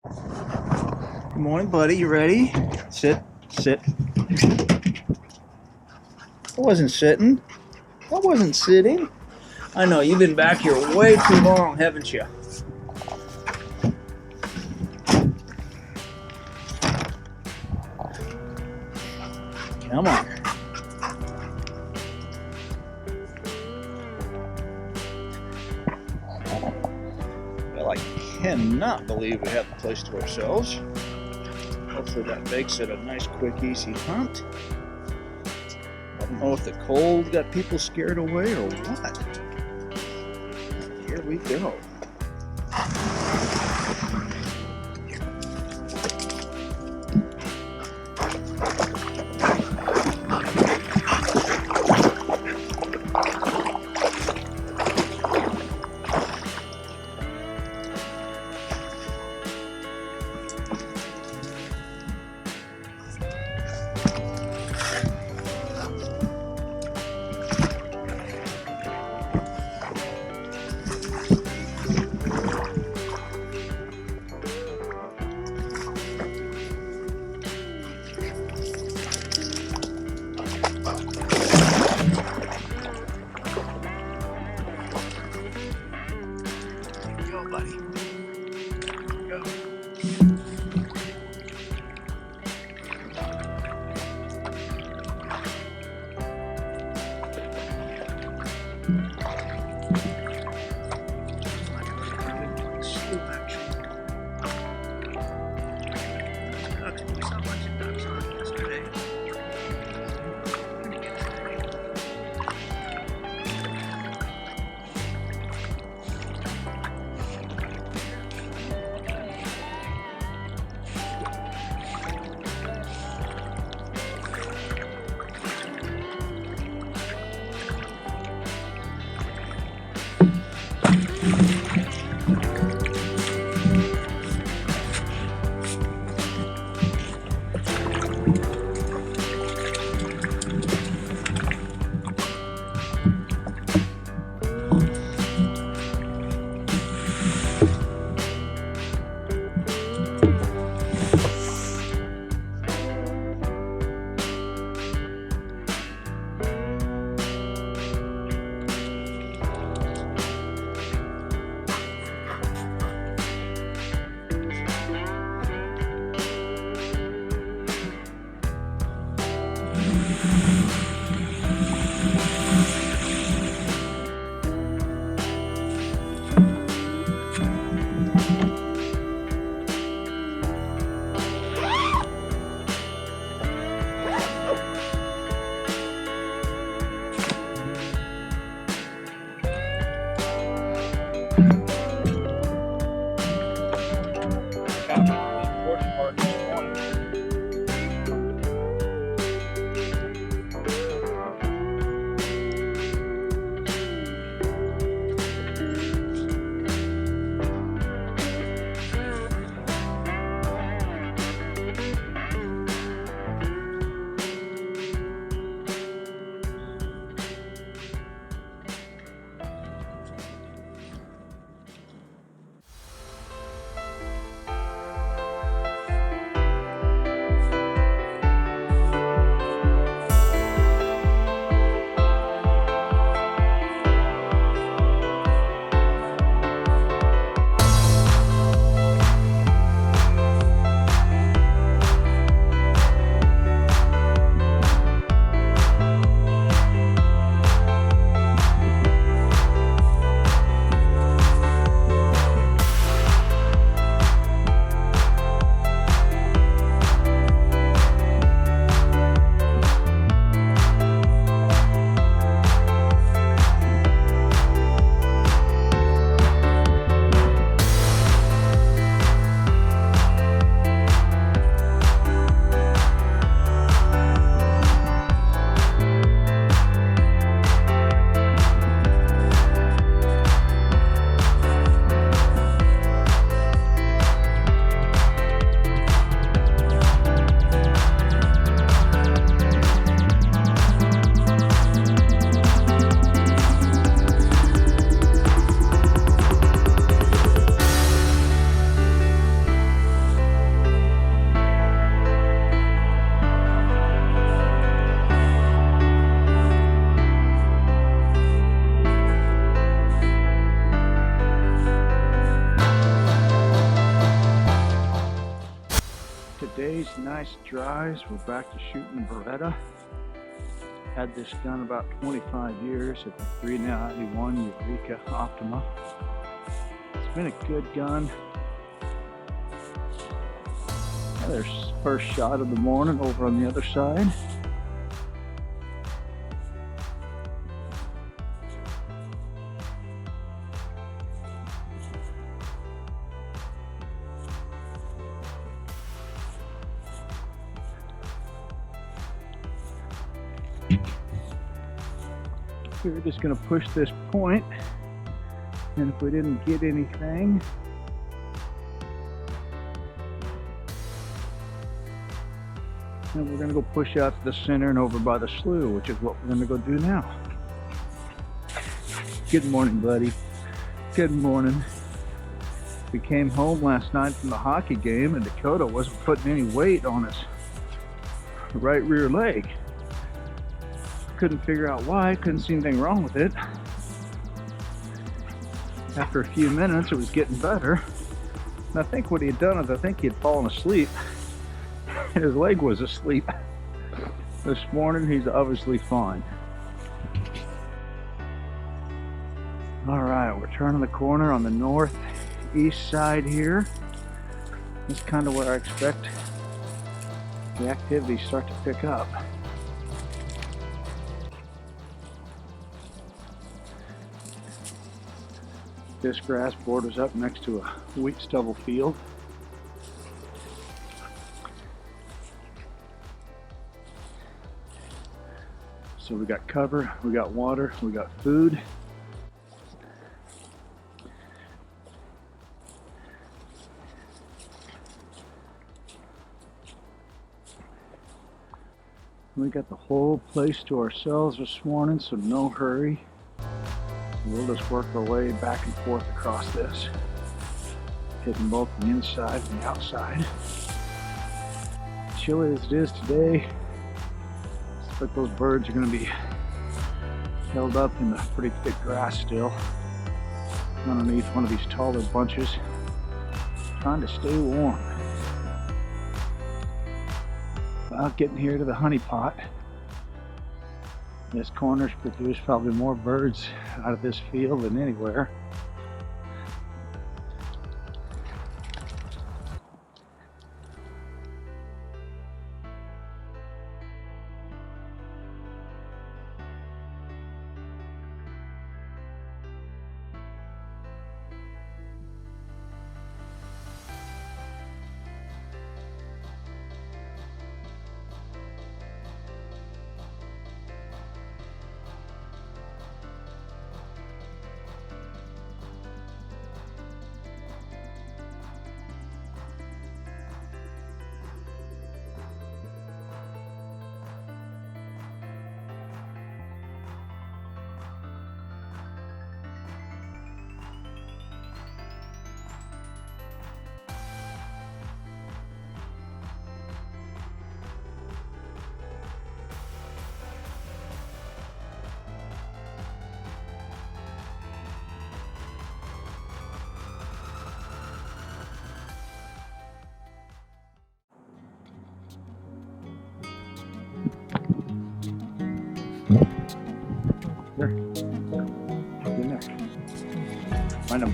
Good morning, buddy. You ready? Sit. Sit. I wasn't sitting. I wasn't sitting. I know, you've been back here way too long, haven't you? Come on. Well, I cannot believe we have the place to ourselves. Hopefully that makes it a nice, quick, easy hunt. I don't know if the cold got people scared away or what. Here we go. Buddy. Go. days, nice dries. We're back to shooting Beretta. Had this gun about 25 years at the 391 Eureka Optima. It's been a good gun. There's first shot of the morning over on the other side. We were just going to push this point, and if we didn't get anything, then we're going to go push out to the center and over by the slough, which is what we're going to go do now. Good morning, buddy. Good morning. We came home last night from the hockey game, and Dakota wasn't putting any weight on his right rear leg. Couldn't figure out why, couldn't see anything wrong with it. After a few minutes, it was getting better. And I think what he had done is I think he had fallen asleep, and his leg was asleep. This morning, he's obviously fine. All right, we're turning the corner on the northeast side here. This is kind of where I expect the activities start to pick up. This grass borders up next to a wheat stubble field. So we got cover, we got water, we got food. We got the whole place to ourselves this morning, so no hurry. We'll just work our way back and forth across this, hitting both the inside and the outside. Chilly as it is today, looks like those birds are going to be held up in the pretty thick grass still, underneath one of these taller bunches, trying to stay warm. Well, getting here to the honey pot. This corner's produced probably more birds out of this field than anywhere. There. Get in there. Find them.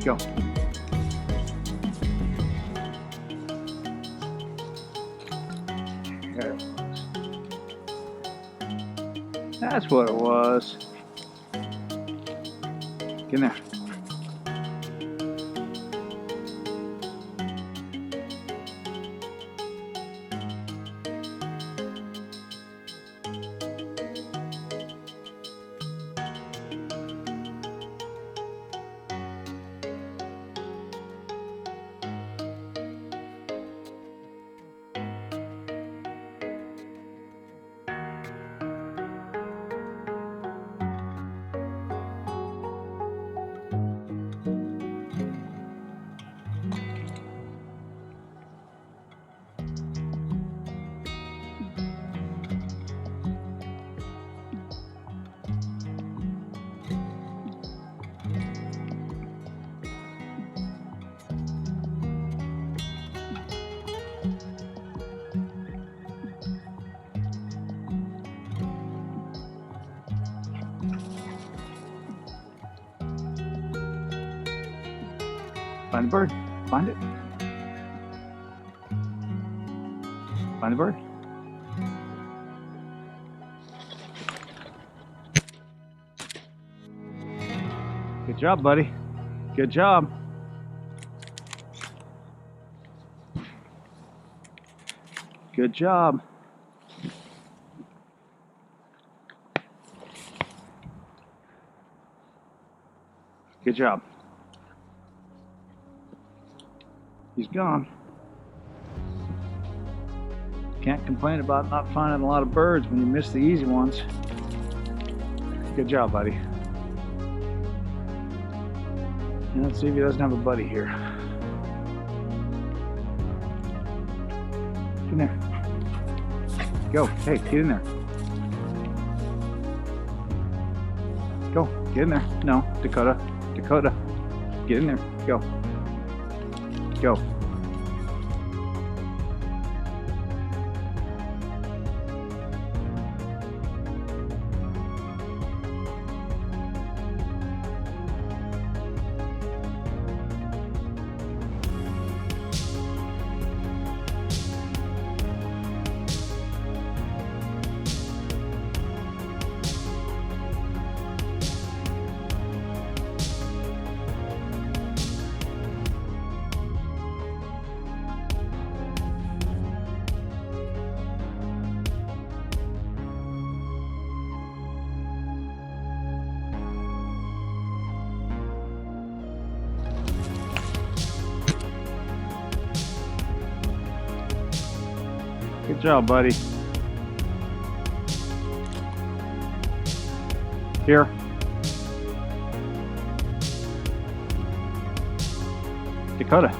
Go. There it was. That's what it was. Get in there. Find the bird. Find it. Find the bird. Good job, buddy. Good job. Good job. Good job. He's gone. Can't complain about not finding a lot of birds when you miss the easy ones. Good job, buddy. And let's see if he doesn't have a buddy here. Get in there. Go. Hey, get in there. Go. Get in there. No, Dakota. Dakota. Get in there. Go. Go. Good job, buddy. Here. Dakota.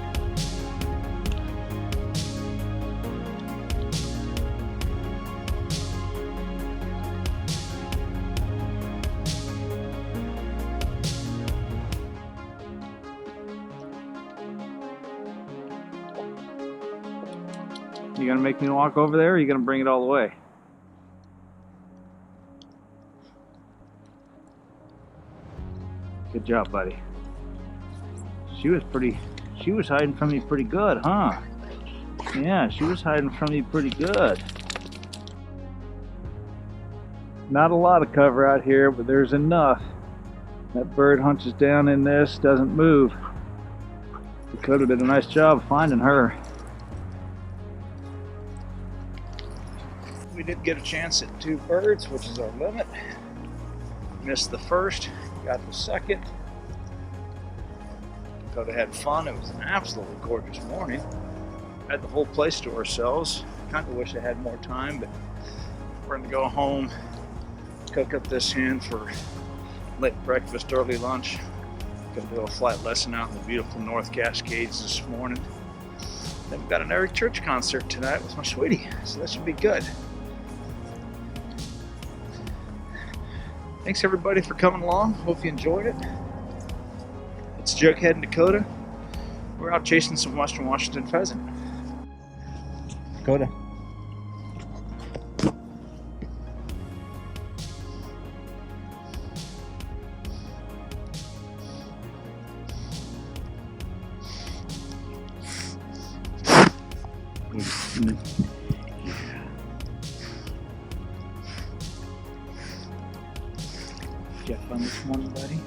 You gonna make me walk over there, or are you gonna bring it all the way? Good job, buddy. She was hiding from you pretty good, huh? Yeah, she was hiding from you pretty good. Not a lot of cover out here, but there's enough. That bird hunches down in this, doesn't move. Dakota did a nice job finding her. We did get a chance at 2 birds, which is our limit. Missed the first, got the second. Dakota had fun. It was an absolutely gorgeous morning. Had the whole place to ourselves. Kind of wish I had more time, but we're gonna go home, cook up this hen for late breakfast, early lunch. Gonna do a flight lesson out in the beautiful North Cascades this morning. Then we've got an Eric Church concert tonight with my sweetie, so that should be good. Thanks everybody for coming along. Hope you enjoyed it. It's Jughead and Dakota. We're out chasing some Western Washington pheasant. Dakota. Did you have fun this morning, buddy?